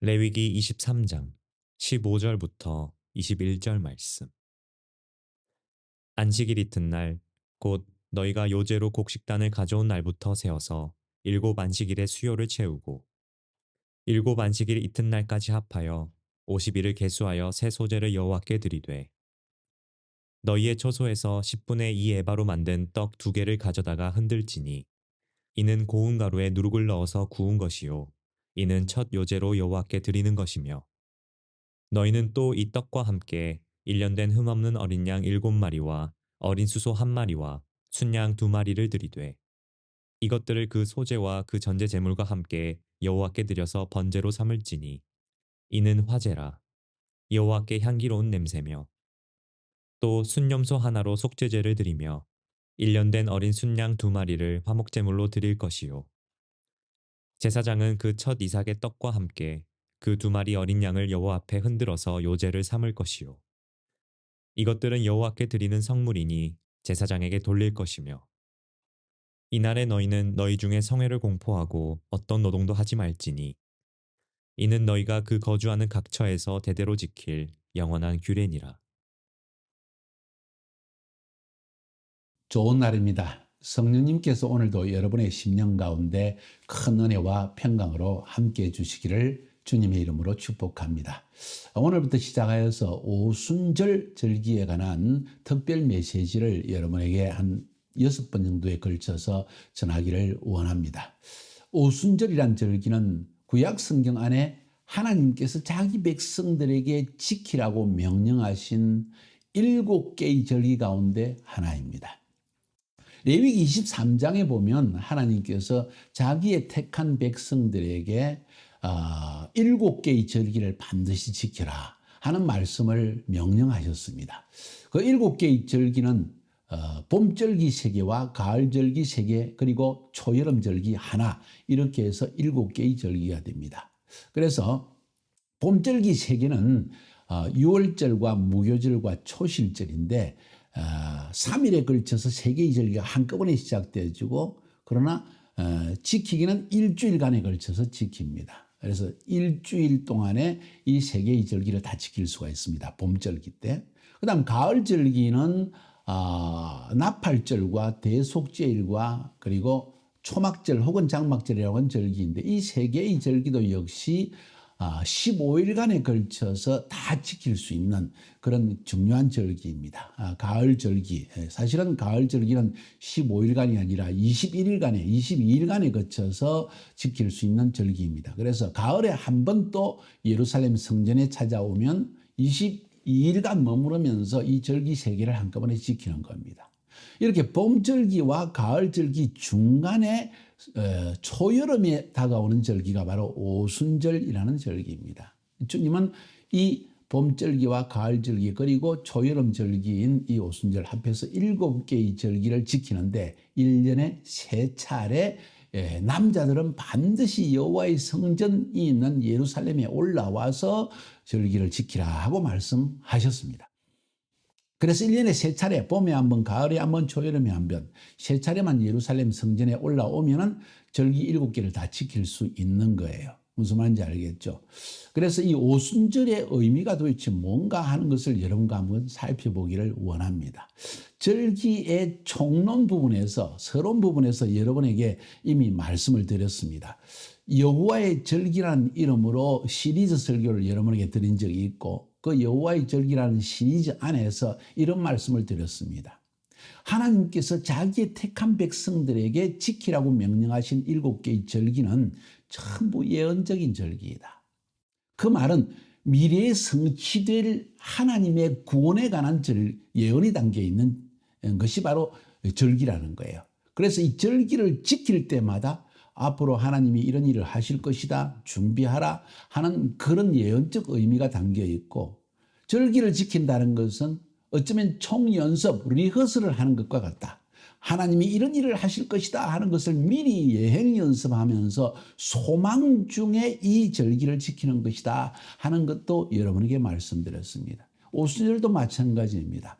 레위기 23장 15절부터 21절 말씀. 안식일 이튿날 곧 너희가 요제로 곡식단을 가져온 날부터 세어서 일곱 안식일의 수요를 채우고 일곱 안식일 이튿날까지 합하여 50일을 계수하여 새 소제를 여호와께 드리되 너희의 처소에서 10분의 2 에바로 만든 떡 2개를 가져다가 흔들지니 이는 고운 가루에 누룩을 넣어서 구운 것이요 이는 첫 요제로 여호와께 드리는 것이며 너희는 또 이 떡과 함께 1년 된 흠없는 어린 양 7마리와 어린 수소 1마리와 순양 2마리를 드리되 이것들을 그 소제와 그 전제 제물과 함께 여호와께 드려서 번제로 삼을지니 이는 화제라 여호와께 향기로운 냄새며 또 순염소 하나로 속죄제를 드리며 1년 된 어린 순양 2마리를 화목제물로 드릴 것이요 제사장은 그 첫 이삭의 떡과 함께 그 2마리 어린 양을 여호와 앞에 흔들어서 요제를 삼을 것이요 이것들은 여호와께 드리는 성물이니 제사장에게 돌릴 것이며 이날에 너희는 너희 중에 성회를 공포하고 어떤 노동도 하지 말지니 이는 너희가 그 거주하는 각 처에서 대대로 지킬 영원한 규례니라. 좋은 날입니다. 성령님께서 오늘도 여러분의 심령 가운데 큰 은혜와 평강으로 함께해 주시기를 주님의 이름으로 축복합니다. 오늘부터 시작하여서 오순절 절기에 관한 특별 메시지를 여러분에게 한 6번 정도에 걸쳐서 전하기를 원합니다. 오순절이란 절기는 구약 성경 안에 하나님께서 자기 백성들에게 지키라고 명령하신 7개의 절기 가운데 하나입니다. 레위기 23장에 보면 하나님께서 자기의 택한 백성들에게 7개의 절기를 반드시 지켜라 하는 말씀을 명령하셨습니다. 그 7개의 절기는 봄절기 3개와 가을절기 3개 그리고 초여름절기 하나 이렇게 해서 7개의 절기가 됩니다. 그래서 봄절기 3개는 유월절과 무교절과 초실절인데 3일에 걸쳐서 3개의 절기가 한꺼번에 시작되어지고 그러나 지키기는 일주일간에 걸쳐서 지킵니다. 그래서 일주일 동안에 이 3개의 절기를 다 지킬 수가 있습니다. 봄절기 때. 그 다음 가을절기는 나팔절과 대속제일과 그리고 초막절 혹은 장막절이라고 하는 절기인데 이 3개의 절기도 역시 15일간에 걸쳐서 다 지킬 수 있는 그런 중요한 절기입니다. 가을 절기. 사실은 가을 절기는 15일간이 아니라 21일간에, 22일간에 거쳐서 지킬 수 있는 절기입니다. 그래서 가을에 한 번 또 예루살렘 성전에 찾아오면 22일간 머무르면서 이 절기 3개를 한꺼번에 지키는 겁니다. 이렇게 봄절기와 가을절기 중간에 초여름에 다가오는 절기가 바로 오순절이라는 절기입니다. 주님은 이 봄절기와 가을절기 그리고 초여름절기인 이 오순절 합해서 7개의 절기를 지키는데 1년에 3차례 남자들은 반드시 여호와의 성전이 있는 예루살렘에 올라와서 절기를 지키라 하고 말씀하셨습니다. 그래서 1년에 3차례 봄에 한 번, 가을에 한 번, 초여름에 한 번, 3차례만 예루살렘 성전에 올라오면은 절기 7개를 다 지킬 수 있는 거예요. 무슨 말인지 알겠죠? 그래서 이 오순절의 의미가 도대체 뭔가 하는 것을 여러분과 한번 살펴보기를 원합니다. 절기의 총론 부분에서, 서론 부분에서 여러분에게 이미 말씀을 드렸습니다. 여호와의 절기라는 이름으로 시리즈 설교를 여러분에게 드린 적이 있고 그 여호와의 절기라는 시리즈 안에서 이런 말씀을 드렸습니다. 하나님께서 자기의 택한 백성들에게 지키라고 명령하신 7개의 절기는 전부 예언적인 절기이다. 그 말은 미래에 성취될 하나님의 구원에 관한 예언이 담겨 있는 것이 바로 절기라는 거예요. 그래서 이 절기를 지킬 때마다 앞으로 하나님이 이런 일을 하실 것이다, 준비하라 하는 그런 예언적 의미가 담겨 있고 절기를 지킨다는 것은 어쩌면 총연습, 리허설을 하는 것과 같다. 하나님이 이런 일을 하실 것이다 하는 것을 미리 예행 연습하면서 소망 중에 이 절기를 지키는 것이다 하는 것도 여러분에게 말씀드렸습니다. 오순절도 마찬가지입니다.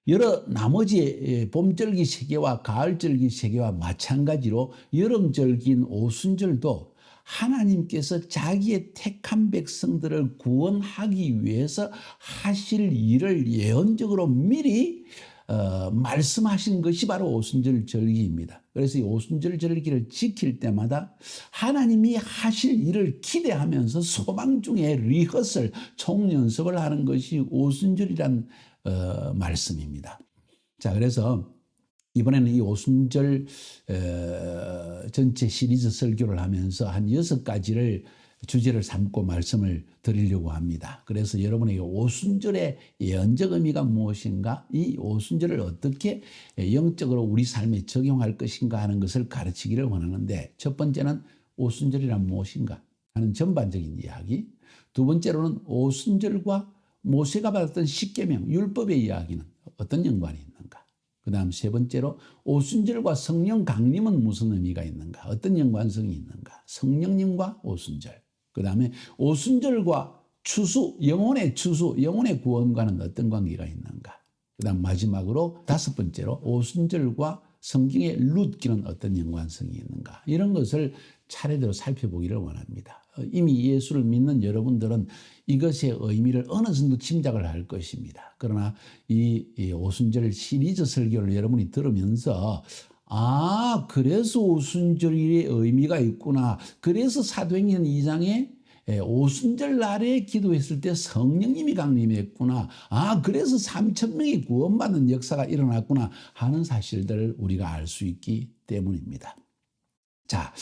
여러 나머지 봄절기 3개와 가을절기 3개와 마찬가지로 여름절기인 오순절도 하나님께서 자기의 택한 백성들을 구원하기 위해서 하실 일을 예언적으로 미리 말씀하신 것이 바로 오순절 절기입니다. 그래서 이 오순절 절기를 지킬 때마다 하나님이 하실 일을 기대하면서 소망 중에 리허설, 총연습을 하는 것이 오순절이란 말씀입니다. 자, 그래서 이번에는 이 오순절 전체 시리즈 설교를 하면서 한 6가지를 주제를 삼고 말씀을 드리려고 합니다. 그래서 여러분에게 오순절의 예언적 의미가 무엇인가, 이 오순절을 어떻게 영적으로 우리 삶에 적용할 것인가 하는 것을 가르치기를 원하는데, 첫 번째는 오순절이란 무엇인가 하는 전반적인 이야기, 두 번째로는 오순절과 모세가 받았던 십계명, 율법의 이야기는 어떤 연관이 있는가, 그 다음 세 번째로 오순절과 성령 강림은 무슨 의미가 있는가, 어떤 연관성이 있는가, 성령님과 오순절, 그 다음에 오순절과 추수, 영혼의 추수, 영혼의 구원과는 어떤 관계가 있는가, 그 다음 마지막으로 다섯 번째로 오순절과 성경의 룻기는 어떤 연관성이 있는가, 이런 것을 차례대로 살펴보기를 원합니다. 이미 예수를 믿는 여러분들은 이것의 의미를 어느 정도 짐작을 할 것입니다. 그러나 이 오순절 시리즈 설교를 여러분이 들으면서 그래서 오순절의 의미가 있구나. 그래서 사도행전 2장에 오순절 날에 기도했을 때 성령님이 강림했구나. 그래서 3,000명이 구원받는 역사가 일어났구나 하는 사실들을 우리가 알 수 있기 때문입니다. 자,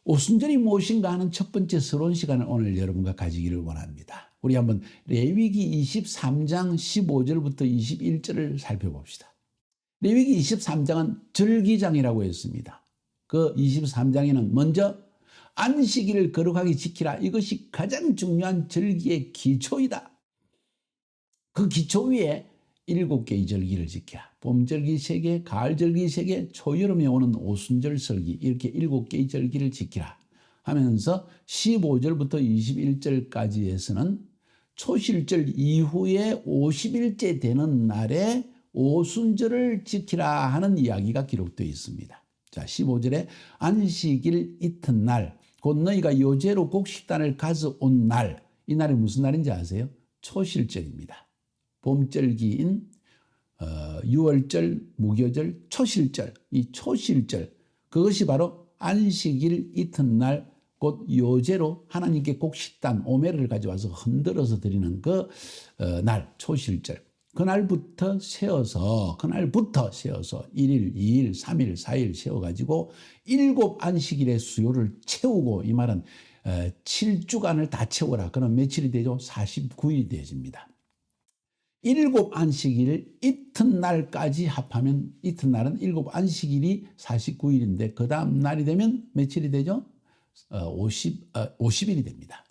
오순절이 무엇인가 하는 첫 번째 서론 시간을 오늘 여러분과 가지기를 원합니다. 우리 한번 레위기 23장 15절부터 21절을 살펴봅시다. 레위기 23장은 절기장이라고 했습니다. 그 23장에는 먼저 안식일을 거룩하게 지키라. 이것이 가장 중요한 절기의 기초이다. 그 기초 위에 7개의 절기를 지켜라. 봄절기 3개, 가을절기 3개, 초여름에 오는 오순절 설기, 이렇게 7개의 절기를 지키라 하면서 15절부터 21절까지에서는 초실절 이후에 50일째 되는 날에 오순절을 지키라 하는 이야기가 기록되어 있습니다. 자, 15절에 안식일 이튿날 곧 너희가 요제로 곡식단을 가져온 날, 이 날이 무슨 날인지 아세요? 초실절입니다. 봄절기인 6월절, 무교절, 초실절, 이 초실절, 그것이 바로 안식일 이튿날 곧 요제로 하나님께 곡식단 오매를 가져와서 흔들어서 드리는 그 날, 초실절. 그날부터 세어서 1일, 2일, 3일, 4일 세워가지고 7 안식일의 수요를 채우고, 이 말은 7주간을 다 채워라. 그럼 며칠이 되죠? 49일이 되어집니다. 7 안식일 이튿날까지 합하면, 이튿날은 7 안식일이 49일인데 그 다음 날이 되면 며칠이 되죠? 50일이 됩니다.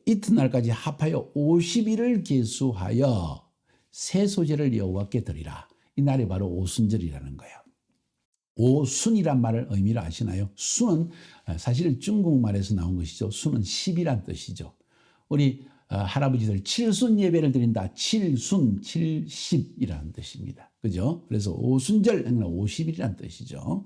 이튿날까지 합하여 50일을 계수하여 세소제를 여호와께 드리라. 이 날이 바로 오순절이라는 거예요. 오순이란 말을 의미를 아시나요? 순은 사실 중국말에서 나온 것이죠. 순은 10이란 뜻이죠. 우리 할아버지들 칠순 예배를 드린다. 칠순, 70이라는 뜻입니다. 그죠? 그래서 오순절, 50일이라는 뜻이죠.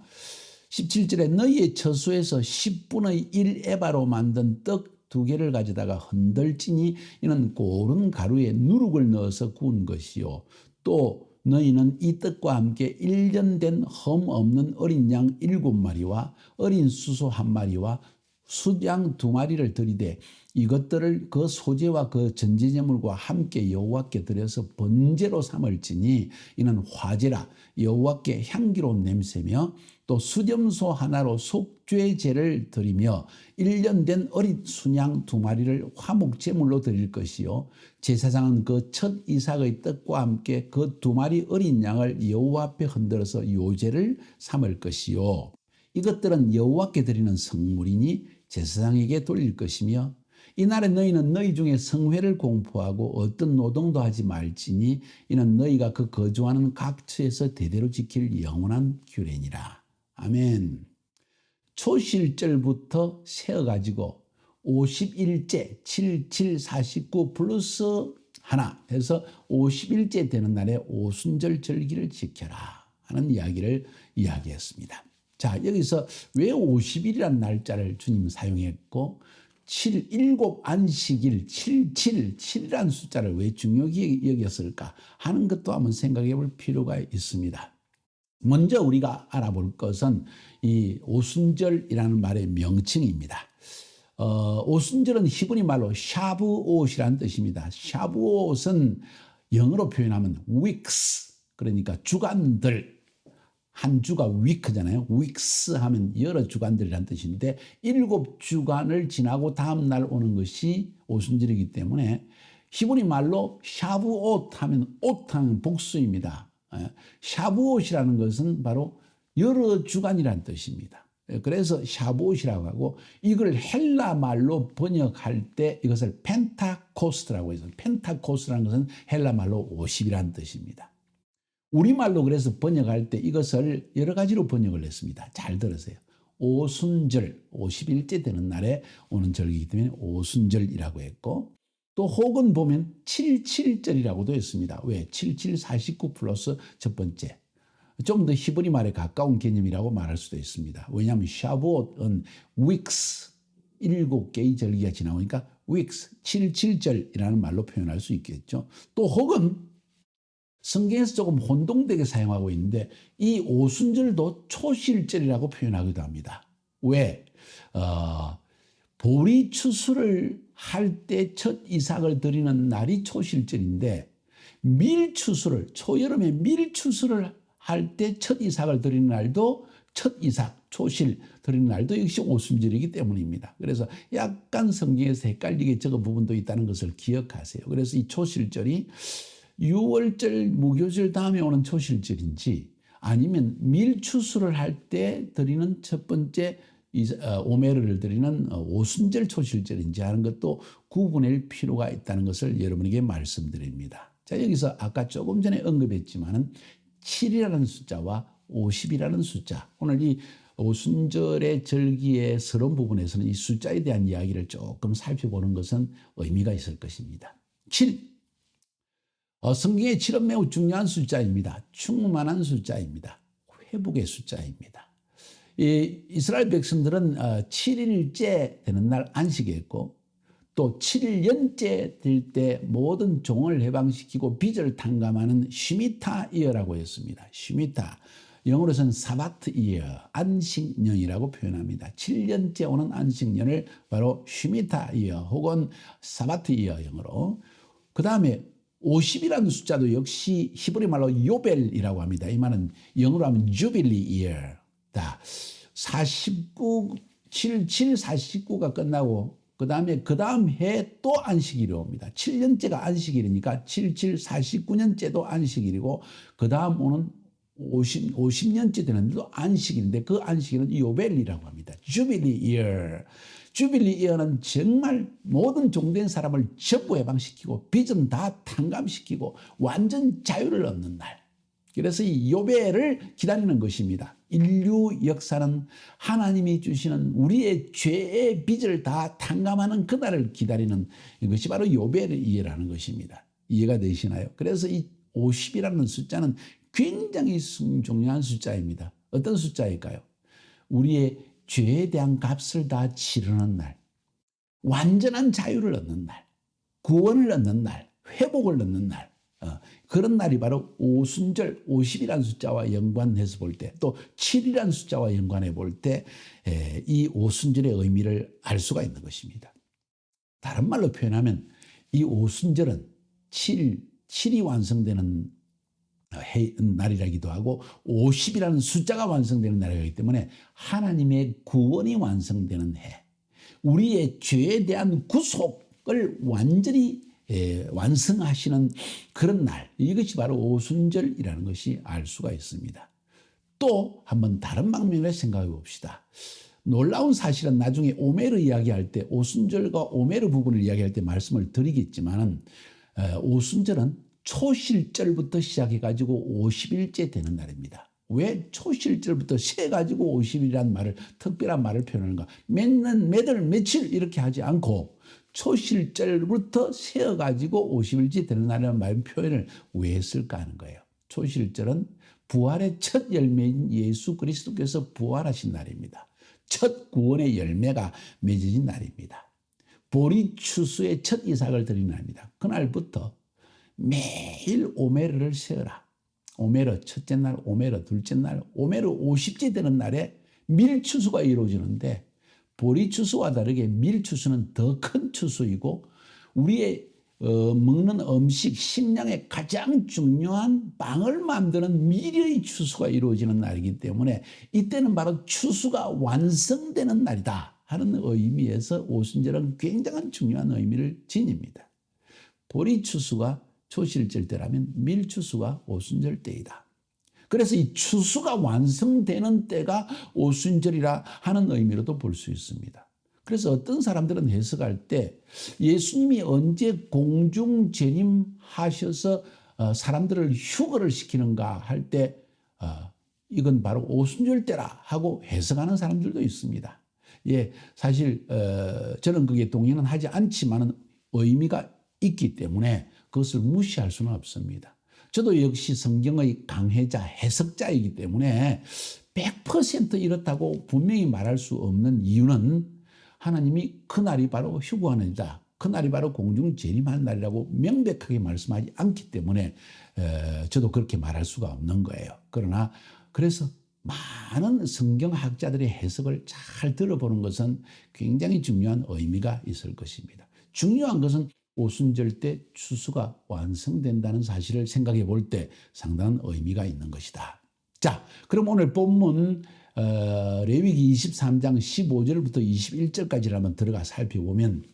17절에 너희의 처소에서 10분의 1 에바로 만든 떡 2개를 가져다가 흔들지니 이는 고른 가루에 누룩을 넣어서 구운 것이요. 또 너희는 이 떡과 함께 1년 된 흠 없는 어린 양 7마리와 어린 수소 1마리와 숫양 2마리를 드리되 이것들을 그 소제와 그 전제제물과 함께 여호와께 드려서 번제로 삼을지니 이는 화제라. 여호와께 향기로운 냄새며 또 수염소 하나로 속죄제를 드리며 1년 된 어린 순양 2마리를 화목제물로 드릴 것이요. 제사장은 그 첫 이삭의 떡과 함께 그 2마리 어린 양을 여호와 앞에 흔들어서 요제를 삼을 것이요. 이것들은 여호와께 드리는 성물이니 제사장에게 돌릴 것이며 이날에 너희는 너희 중에 성회를 공포하고 어떤 노동도 하지 말지니 이는 너희가 그 거주하는 각처에서 대대로 지킬 영원한 규례니라. 아멘. 초실절부터 세어가지고 51째 77, 49 플러스 하나 해서 50일째 되는 날에 오순절 절기를 지켜라 하는 이야기를 이야기했습니다. 자, 여기서 왜 50일이라는 날짜를 주님은 사용했고 7 안식일 7이라는 숫자를 왜 중요하게 여겼을까 하는 것도 한번 생각해 볼 필요가 있습니다. 먼저 우리가 알아볼 것은 이 오순절이라는 말의 명칭입니다. 오순절은 히브리 말로 샤브옷이라는 뜻입니다. 샤브옷은 영어로 표현하면 weeks, 그러니까 주간들, 한 주가 위크잖아요. weeks 하면 여러 주간들이라는 뜻인데 7주간을 지나고 다음 날 오는 것이 오순절이기 때문에 히브리 말로 샤브옷 하면 옷 하면 복수입니다. 샤브옷이라는 것은 바로 여러 주간이라는 뜻입니다. 그래서 샤브옷이라고 하고 이걸 헬라 말로 번역할 때 이것을 펜타코스트라고 해서 펜타코스트라는 것은 헬라 말로 50이라는 뜻입니다. 우리말로 그래서 번역할 때 이것을 여러 가지로 번역을 했습니다. 잘 들으세요. 오순절, 50일째 되는 날에 오는 절기이기 때문에 오순절이라고 했고 또 혹은 보면 77절이라고도 했습니다. 왜? 77, 49 플러스 첫 번째. 좀 더 히브리 말에 가까운 개념이라고 말할 수도 있습니다. 왜냐하면 샤브옷은 weeks, 7개의 절기가 지나오니까 weeks, 77절이라는 말로 표현할 수 있겠죠. 또 혹은 성경에서 조금 혼동되게 사용하고 있는데 이 오순절도 초실절이라고 표현하기도 합니다. 왜? 보리 추수를 할 때 첫 이삭을 드리는 날이 초실절인데 밀 추수를 초여름에 밀 추수를 할 때 첫 이삭을 드리는 날도 첫 이삭 초실 드리는 날도 역시 오순절이기 때문입니다. 그래서 약간 성경에서 헷갈리게 적은 부분도 있다는 것을 기억하세요. 그래서 이 초실절이 6월절 무교절 다음에 오는 초실절인지 아니면 밀추수를 할 때 드리는 첫 번째 오메르를 드리는 오순절 초실절인지 하는 것도 구분할 필요가 있다는 것을 여러분에게 말씀드립니다. 자, 여기서 아까 조금 전에 언급했지만은 7이라는 숫자와 50이라는 숫자, 오늘 이 오순절의 절기의 서론 부분에서는 이 숫자에 대한 이야기를 조금 살펴보는 것은 의미가 있을 것입니다. 7. 성경의 7은 매우 중요한 숫자입니다. 충만한 숫자입니다. 회복의 숫자입니다. 이스라엘 백성들은 7일째 되는 날 안식했고 또 7년째 될 때 모든 종을 해방시키고 빚을 탕감하는 쉬미타 이어라고 했습니다. 쉬미타. 영어로서는 사바트 이어, 안식년이라고 표현합니다. 7년째 오는 안식년을 바로 쉬미타 이어 혹은 사바트 이어 영어로. 그 다음에 50이라는 숫자도 역시 히브리 말로 요벨이라고 합니다. 이 말은 영어로 하면 jubilee year. 49, 49가 끝나고 그 다음 해 또 안식일이 옵니다. 7년째가 안식일이니까 49년째도 안식일이고 그 다음 오는 50년째 되는데도 안식일인데 그 안식일은 요벨이라고 합니다. jubilee year. 주빌리 이어는 정말 모든 종된 사람을 전부 해방시키고 빚은 다 탕감시키고 완전 자유를 얻는 날. 그래서 이 요배를 기다리는 것입니다. 인류 역사는 하나님이 주시는 우리의 죄의 빚을 다 탕감하는 그날을 기다리는 것이 바로 요배이라는 것입니다. 이해가 되시나요? 그래서 이 50이라는 숫자는 굉장히 중요한 숫자입니다. 어떤 숫자일까요? 우리의 죄에 대한 값을 다 치르는 날, 완전한 자유를 얻는 날, 구원을 얻는 날, 회복을 얻는 날, 그런 날이 바로 오순절 50이라는 숫자와 연관해서 볼 때, 또 7이라는 숫자와 연관해 볼 때 이 오순절의 의미를 알 수가 있는 것입니다. 다른 말로 표현하면 이 오순절은 7이 완성되는 날이라기도 하고 50이라는 숫자가 완성되는 날이기 때문에 하나님의 구원이 완성되는 해, 우리의 죄에 대한 구속을 완전히 완성하시는 그런 날, 이것이 바로 오순절이라는 것이 알 수가 있습니다. 또 한번 다른 방면을 생각해 봅시다. 놀라운 사실은 나중에 오메르 이야기할 때 오순절과 오메르 부분을 이야기할 때 말씀을 드리겠지만 오순절은 초실절부터 시작해가지고 50일째 되는 날입니다. 왜 초실절부터 세가지고 50일이라는 말을, 특별한 말을 표현하는가? 몇 년, 몇 월, 며칠 이렇게 하지 않고 초실절부터 세어가지고 50일째 되는 날이라는 말 표현을 왜 했을까 하는 거예요. 초실절은 부활의 첫 열매인 예수 그리스도께서 부활하신 날입니다. 첫 구원의 열매가 맺어진 날입니다. 보리추수의 첫 이삭을 드리는 날입니다. 그날부터 매일 오메르를 세어라. 오메르 첫째 날, 오메르 둘째 날, 오메르 50째 되는 날에 밀추수가 이루어지는데 보리추수와 다르게 밀추수는 더 큰 추수이고 우리의 먹는 음식, 식량의 가장 중요한 빵을 만드는 밀의 추수가 이루어지는 날이기 때문에 이때는 바로 추수가 완성되는 날이다 하는 의미에서 오순절은 굉장한 중요한 의미를 지닙니다. 보리추수가 초실절 때라면 밀추수가 오순절 때이다. 그래서 이 추수가 완성되는 때가 오순절이라 하는 의미로도 볼 수 있습니다. 그래서 어떤 사람들은 해석할 때 예수님이 언제 공중 재림하셔서 사람들을 휴거를 시키는가 할 때 이건 바로 오순절 때라 하고 해석하는 사람들도 있습니다. 예, 사실 저는 그게 동의는 하지 않지만은 의미가 있기 때문에 그것을 무시할 수는 없습니다. 저도 역시 성경의 강해자, 해석자이기 때문에 100% 이렇다고 분명히 말할 수 없는 이유는 하나님이 그날이 바로 휴거하는 날이다. 그날이 바로 공중 재림한 날이라고 명백하게 말씀하지 않기 때문에 저도 그렇게 말할 수가 없는 거예요. 그러나 그래서 많은 성경학자들의 해석을 잘 들어보는 것은 굉장히 중요한 의미가 있을 것입니다. 중요한 것은 오순절 때 추수가 완성된다는 사실을 생각해 볼 때 상당한 의미가 있는 것이다. 자, 그럼 오늘 본문 레위기 23장 15절부터 21절까지를 한번 들어가 살펴보면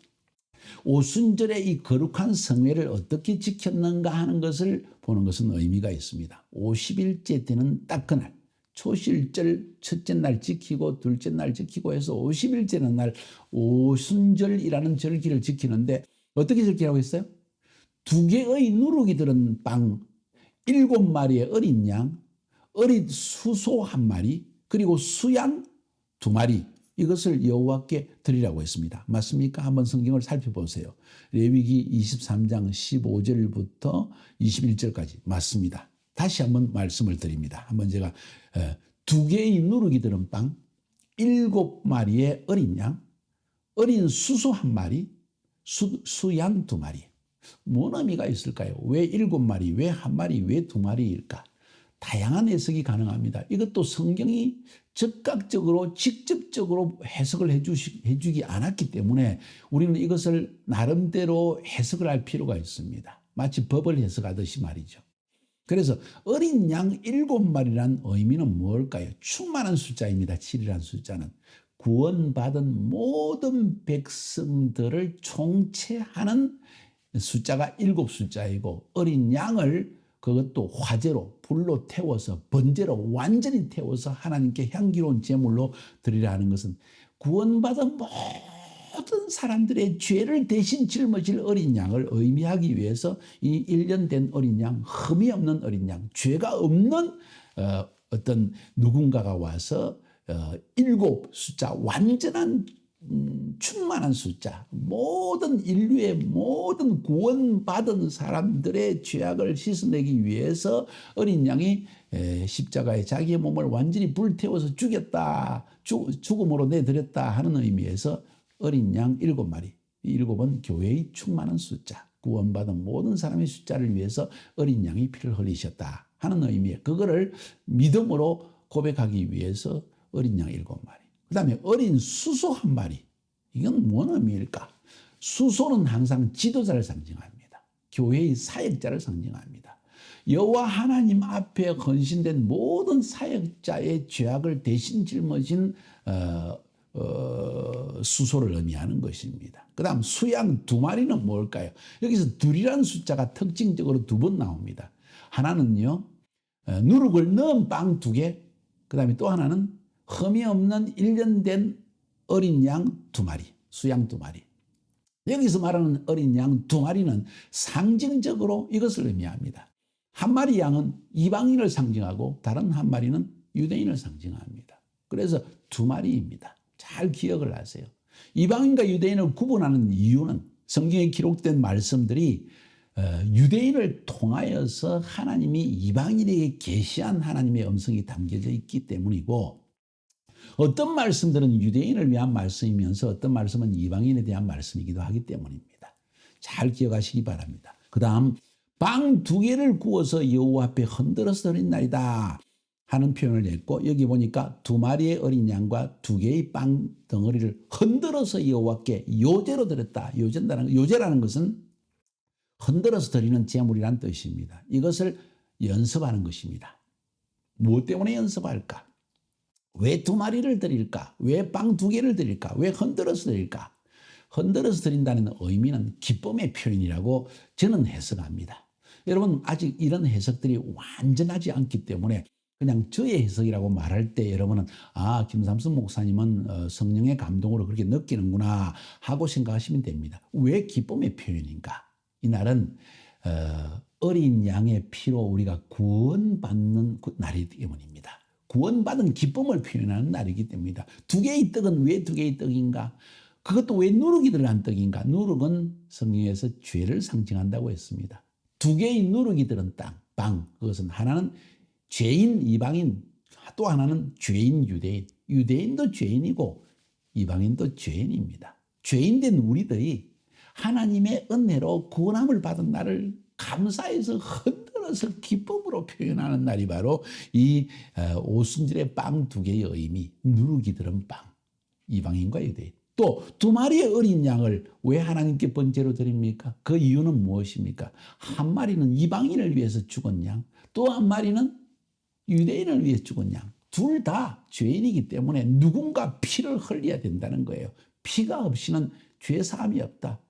오순절의 이 거룩한 성회를 어떻게 지켰는가 하는 것을 보는 것은 의미가 있습니다. 50일째 되는 딱 그날 초실절 첫째 날 지키고 둘째 날 지키고 해서 50일째는 날 오순절이라는 절기를 지키는데 어떻게 지키라고 했어요? 2개의 누룩이 들은 빵 7마리의 어린 양, 어린 수소 1마리, 그리고 수양 2마리 이것을 여호와께 드리라고 했습니다. 맞습니까? 한번 성경을 살펴보세요. 레위기 23장 15절부터 21절까지 맞습니다. 다시 한번 말씀을 드립니다. 한번 제가 2개의 누룩이 들은 빵, 7마리의 어린 양, 어린 수소 1마리, 수양 2마리. 뭔 의미가 있을까요? 왜 7마리, 왜 1마리, 왜 2마리일까? 다양한 해석이 가능합니다. 이것도 성경이 즉각적으로 직접적으로 해석을 해주기 않았기 때문에 우리는 이것을 나름대로 해석을 할 필요가 있습니다. 마치 법을 해석하듯이 말이죠. 그래서 어린 양 7마리란 의미는 뭘까요? 충만한 숫자입니다. 7이라는 숫자는. 구원받은 모든 백성들을 총체하는 숫자가 7숫자이고 어린 양을 그것도 화재로 불로 태워서 번제로 완전히 태워서 하나님께 향기로운 제물로 드리라는 것은 구원받은 모든 사람들의 죄를 대신 짊어질 어린 양을 의미하기 위해서 이 1년 된 어린 양, 흠이 없는 어린 양, 죄가 없는 어떤 누군가가 와서 7 숫자 완전한 충만한 숫자, 모든 인류의 모든 구원받은 사람들의 죄악을 씻어내기 위해서 어린 양이 십자가에 자기의 몸을 완전히 불태워서 죽였다, 죽음으로 내드렸다 하는 의미에서 어린 양 7마리, 이 7은 교회의 충만한 숫자, 구원받은 모든 사람의 숫자를 위해서 어린 양이 피를 흘리셨다 하는 의미에 그거를 믿음으로 고백하기 위해서 어린 양 7마리. 그 다음에 어린 수소 1마리. 이건 뭔 의미일까? 수소는 항상 지도자를 상징합니다. 교회의 사역자를 상징합니다. 여호와 하나님 앞에 헌신된 모든 사역자의 죄악을 대신 짊어진 수소를 의미하는 것입니다. 그 다음 수양 2마리는 뭘까요? 여기서 둘이라는 숫자가 특징적으로 2번 나옵니다. 하나는요, 누룩을 넣은 빵 2개, 그 다음에 또 하나는 흠이 없는 1년 된 어린 양 2마리, 수양 2마리. 여기서 말하는 어린 양 2마리는 상징적으로 이것을 의미합니다. 1마리 양은 이방인을 상징하고 다른 1마리는 유대인을 상징합니다. 그래서 2마리입니다. 잘 기억을 하세요. 이방인과 유대인을 구분하는 이유는 성경에 기록된 말씀들이 유대인을 통하여서 하나님이 이방인에게 계시한 하나님의 음성이 담겨져 있기 때문이고, 어떤 말씀들은 유대인을 위한 말씀이면서 어떤 말씀은 이방인에 대한 말씀이기도 하기 때문입니다. 잘 기억하시기 바랍니다. 그 다음 빵 2개를 구워서 여호와 앞에 흔들어서 드린나이다 하는 표현을 냈고, 여기 보니까 2마리의 어린 양과 2개의 빵 덩어리를 흔들어서 여호와께 요제로 드렸다. 요제라는 것은 흔들어서 드리는 제물이란 뜻입니다. 이것을 연습하는 것입니다. 무엇 때문에 연습할까? 왜 2마리를 드릴까? 왜 빵 2개를 드릴까? 왜 흔들어서 드릴까? 흔들어서 드린다는 의미는 기쁨의 표현이라고 저는 해석합니다. 여러분, 아직 이런 해석들이 완전하지 않기 때문에 그냥 저의 해석이라고 말할 때 여러분은 김삼순 목사님은 성령의 감동으로 그렇게 느끼는구나 하고 생각하시면 됩니다. 왜 기쁨의 표현인가? 이날은 어린 양의 피로 우리가 구원받는 날이기 때문입니다. 구원받은 기쁨을 표현하는 날이기 때문이다. 2개의 떡은 왜 2개의 떡인가? 그것도 왜 누룩이 들어간 떡인가? 누룩은 성경에서 죄를 상징한다고 했습니다. 2개의 누룩이 들은 빵, 그것은 하나는 죄인 이방인, 또 하나는 죄인 유대인. 유대인도 죄인이고 이방인도 죄인입니다. 죄인된 우리들이 하나님의 은혜로 구원함을 받은 날을 감사해서 흔들어서 기쁨으로 표현하는 날이 바로 이 오순절의 빵 2개의 의미, 누룩이 들은 빵, 이방인과 유대인. 또 2마리의 어린 양을 왜 하나님께 번제로 드립니까? 그 이유는 무엇입니까? 한 마리는 이방인을 위해서 죽은 양, 또 한 마리는 유대인을 위해 죽은 양. 둘 다 죄인이기 때문에 누군가 피를 흘려야 된다는 거예요. 피가 없이는 죄 사함이 없다.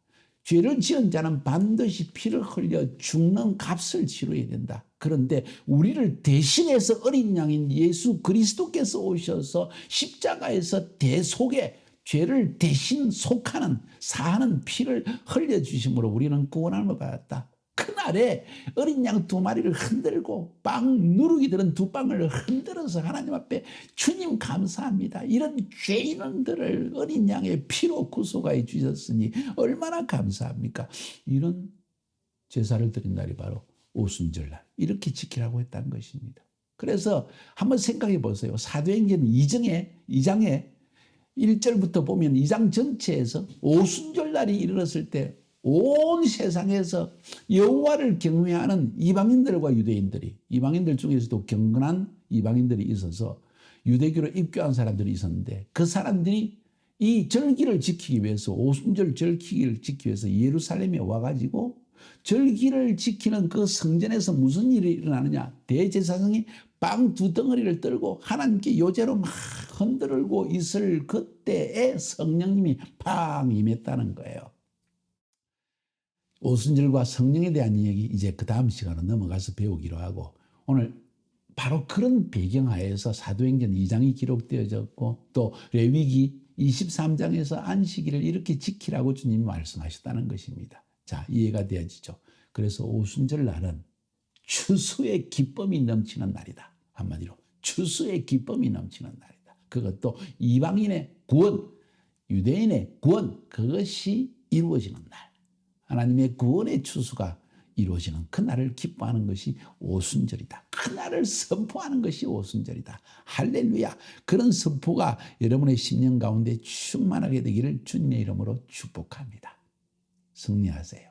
죄를 지은 자는 반드시 피를 흘려 죽는 값을 치러야 된다. 그런데 우리를 대신해서 어린 양인 예수 그리스도께서 오셔서 십자가에서 대속에 죄를 대신 사하는 피를 흘려주심으로 우리는 구원함을 받았다. 그날에 어린 양 2마리를 흔들고 누룩이 들은 2빵을 흔들어서 하나님 앞에 주님 감사합니다. 이런 죄인들을 어린 양의 피로 구속하여 주셨으니 얼마나 감사합니까? 이런 제사를 드린 날이 바로 오순절날, 이렇게 지키라고 했다는 것입니다. 그래서 한번 생각해 보세요. 사도행전 2장에 1절부터 보면 2장 전체에서 오순절날이 이르렀을 때 온 세상에서 여호와를 경외하는 이방인들과 유대인들이, 이방인들 중에서도 경건한 이방인들이 있어서 유대교로 입교한 사람들이 있었는데, 그 사람들이 이 절기를 지키기 위해서, 오순절 절기를 지키기 위해서 예루살렘에 와가지고 절기를 지키는 그 성전에서 무슨 일이 일어나느냐? 대제사장이 빵 2덩어리를 들고 하나님께 요제로 막 흔들고 있을 그때에 성령님이 팡 임했다는 거예요. 오순절과 성령에 대한 이야기 이제 그 다음 시간으로 넘어가서 배우기로 하고, 오늘 바로 그런 배경하에서 사도행전 2장이 기록되어졌고, 또 레위기 23장에서 안식일을 이렇게 지키라고 주님이 말씀하셨다는 것입니다. 자, 이해가 되어지죠. 그래서 오순절 날은 추수의 기쁨이 넘치는 날이다. 한마디로 추수의 기쁨이 넘치는 날이다. 그것도 이방인의 구원, 유대인의 구원, 그것이 이루어지는 날. 하나님의 구원의 추수가 이루어지는 그날을 기뻐하는 것이 오순절이다. 그날을 선포하는 것이 오순절이다. 할렐루야. 그런 선포가 여러분의 심령 가운데 충만하게 되기를 주님의 이름으로 축복합니다. 승리하세요.